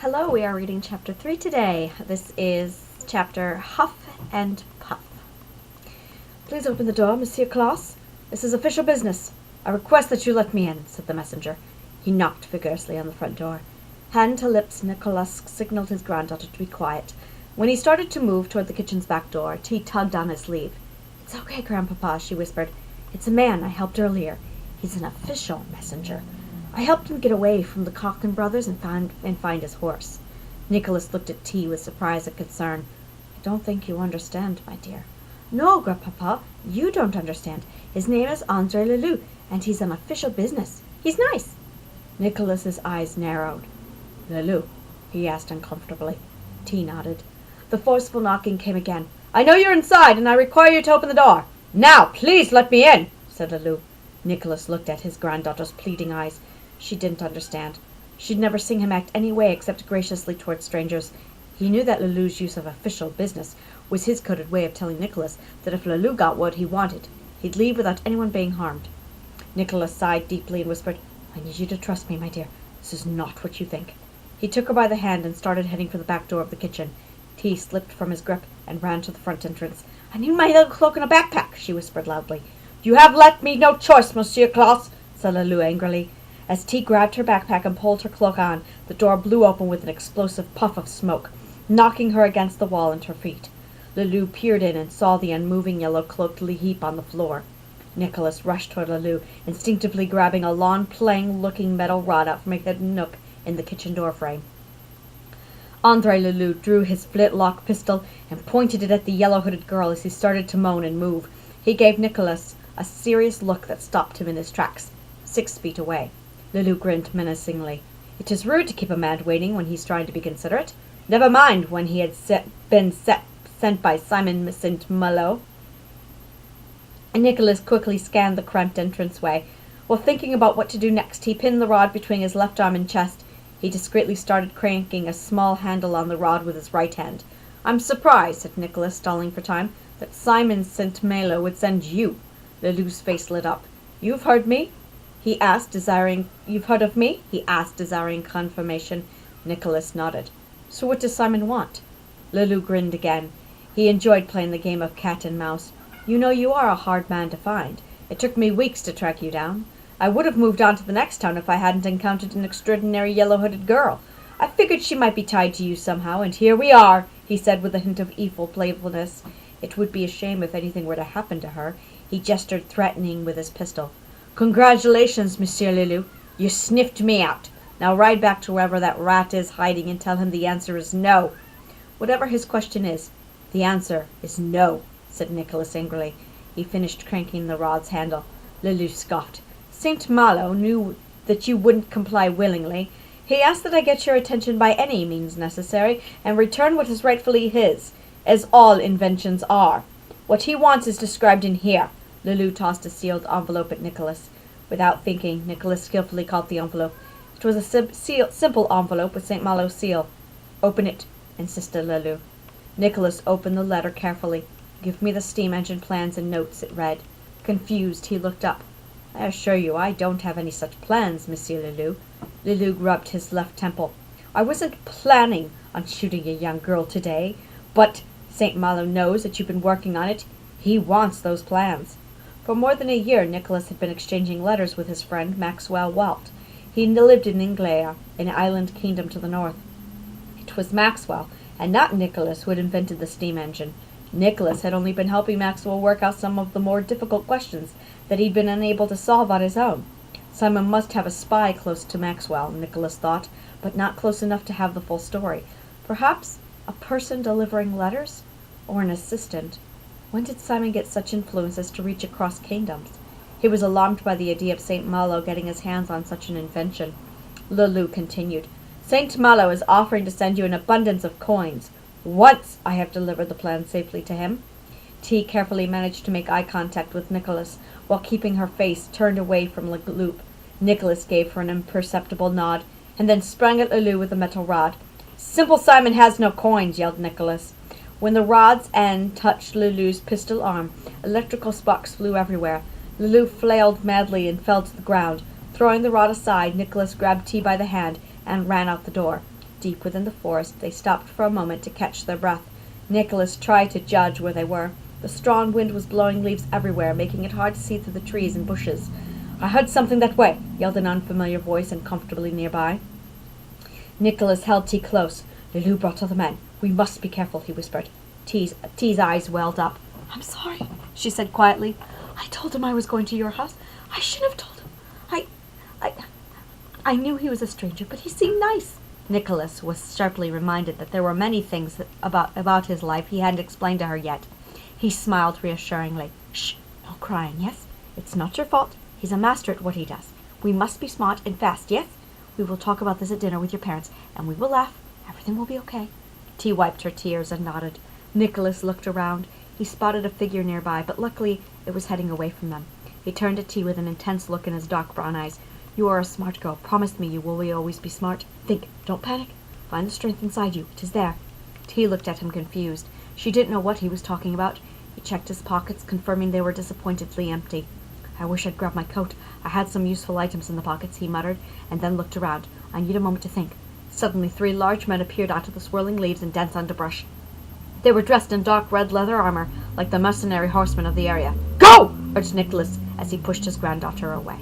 Hello, we are reading chapter 3 today. This is chapter Huff and Puff. Please open the door, Monsieur Klaus. This is official business. I request that you let me in, said the messenger. He knocked vigorously on the front door. Hand to lips, Nikolas signaled his granddaughter to be quiet. When he started to move toward the kitchen's back door, T tugged on his sleeve. It's okay, Grandpapa, she whispered. It's a man I helped earlier. He's an official messenger. I helped him get away from the Cochran brothers and find his horse. Nikolas looked at T with surprise and concern. I don't think you understand, my dear. No, Grandpapa, you don't understand. His name is Andre Lelou, and he's on official business. He's nice. Nikolas's eyes narrowed. Lelou? He asked uncomfortably. T nodded. The forceful knocking came again. I know you're inside, and I require you to open the door. Now, please let me in, said Lelou. Nikolas looked at his granddaughter's pleading eyes. She didn't understand. She'd never seen him act any way except graciously toward strangers. He knew that Lelou's use of official business was his coded way of telling Nikolas that if Lelou got what he wanted, he'd leave without anyone being harmed. Nikolas sighed deeply and whispered, I need you to trust me, my dear. This is not what you think. He took her by the hand and started heading for the back door of the kitchen. T slipped from his grip and ran to the front entrance. I need my little cloak and a backpack, she whispered loudly. You have let me no choice, Monsieur Klaus, said Lelou angrily. As T grabbed her backpack and pulled her cloak on, the door blew open with an explosive puff of smoke, knocking her against the wall and her feet. Lelou peered in and saw the unmoving yellow cloak heap on the floor. Nikolas rushed toward Lelou, instinctively grabbing a long, plain-looking metal rod out from a hidden nook in the kitchen door frame. Andre Lelou drew his flintlock pistol and pointed it at the yellow-hooded girl as he started to moan and move. He gave Nikolas a serious look that stopped him in his tracks, 6 feet away. Lelou grinned menacingly. It is rude to keep a man waiting when he's trying to be considerate. Never mind when he had been sent by Simon St. Malo. Nikolas quickly scanned the cramped entranceway. While thinking about what to do next, he pinned the rod between his left arm and chest. He discreetly started cranking a small handle on the rod with his right hand. I'm surprised, said Nikolas, stalling for time, that Simon St. Malo would send you. Lelou's face lit up. You've heard me? You've heard of me? He asked, desiring confirmation. Nikolas nodded. So what does Simon want? Lelou grinned again. He enjoyed playing the game of cat and mouse. You know you are a hard man to find. It took me weeks to track you down. I would have moved on to the next town if I hadn't encountered an extraordinary yellow-hooded girl. I figured she might be tied to you somehow, and here we are, he said with a hint of evil playfulness. It would be a shame if anything were to happen to her. He gestured threatening with his pistol. Congratulations, Monsieur Lelou. You sniffed me out. Now ride back to wherever that rat is hiding and tell him the answer is no. Whatever his question is, the answer is no, said Nikolas angrily. He finished cranking the rod's handle. Lelou scoffed. St. Malo knew that you wouldn't comply willingly. He asked that I get your attention by any means necessary and return what is rightfully his, as all inventions are. What he wants is described in here. Lelou tossed a sealed envelope at Nikolas. Without thinking, Nikolas skillfully caught the envelope. It was a simple envelope with St. Malo's seal. Open it, insisted Lelou. Nikolas opened the letter carefully. Give me the steam engine plans and notes, it read. Confused, he looked up. I assure you I don't have any such plans, Monsieur Lelou. Lelou rubbed his left temple. I wasn't planning on shooting a young girl today, but St. Malo knows that you've been working on it. He wants those plans. For more than a year, Nikolas had been exchanging letters with his friend Maxwell Walt. He lived in Inglaterra, an island kingdom to the north. It was Maxwell, and not Nikolas, who had invented the steam engine. Nikolas had only been helping Maxwell work out some of the more difficult questions that he'd been unable to solve on his own. Simon must have a spy close to Maxwell, Nikolas thought, but not close enough to have the full story. Perhaps a person delivering letters? Or an assistant? When did Simon get such influence as to reach across kingdoms? He was alarmed by the idea of St. Malo getting his hands on such an invention. Lelou continued. St. Malo is offering to send you an abundance of coins. Once I have delivered the plan safely to him. T carefully managed to make eye contact with Nikolas, while keeping her face turned away from Lelou. Nikolas gave her an imperceptible nod, and then sprang at Lelou with a metal rod. Simple Simon has no coins, yelled Nikolas. When the rod's end touched Lelou's pistol arm, electrical sparks flew everywhere. Lelou flailed madly and fell to the ground. Throwing the rod aside, Nikolas grabbed T by the hand and ran out the door. deep within the forest, they stopped for a moment to catch their breath. Nikolas tried to judge where they were. The strong wind was blowing leaves everywhere, making it hard to see through the trees and bushes. "I heard something that way," yelled an unfamiliar voice uncomfortably nearby. Nikolas held T close. "Lulu brought other men. We must be careful," he whispered. T's eyes welled up. "I'm sorry," she said quietly. "I told him I was going to your house. I shouldn't have told him. I knew he was a stranger, but he seemed nice." Nikolas was sharply reminded that there were many things about his life he hadn't explained to her yet. He smiled reassuringly. "Shh, no crying, yes? It's not your fault. He's a master at what he does. We must be smart and fast, yes? We will talk about this at dinner with your parents, and we will laugh. Everything will be okay." T wiped her tears and nodded. Nikolas looked around. He spotted a figure nearby, but luckily it was heading away from them. He turned to T with an intense look in his dark brown eyes. "You are a smart girl. Promise me you will always be smart. Think. Don't panic. Find the strength inside you. It is there." T looked at him confused. She didn't know what he was talking about. He checked his pockets, confirming they were disappointedly empty. "I wish I'd grabbed my coat. I had some useful items in the pockets," he muttered, and then looked around. "I need a moment to think." Suddenly 3 large men appeared out of the swirling leaves and dense underbrush. They were dressed in dark red leather armor, like the mercenary horsemen of the area. "Go!" urged Nikolas as he pushed his granddaughter away.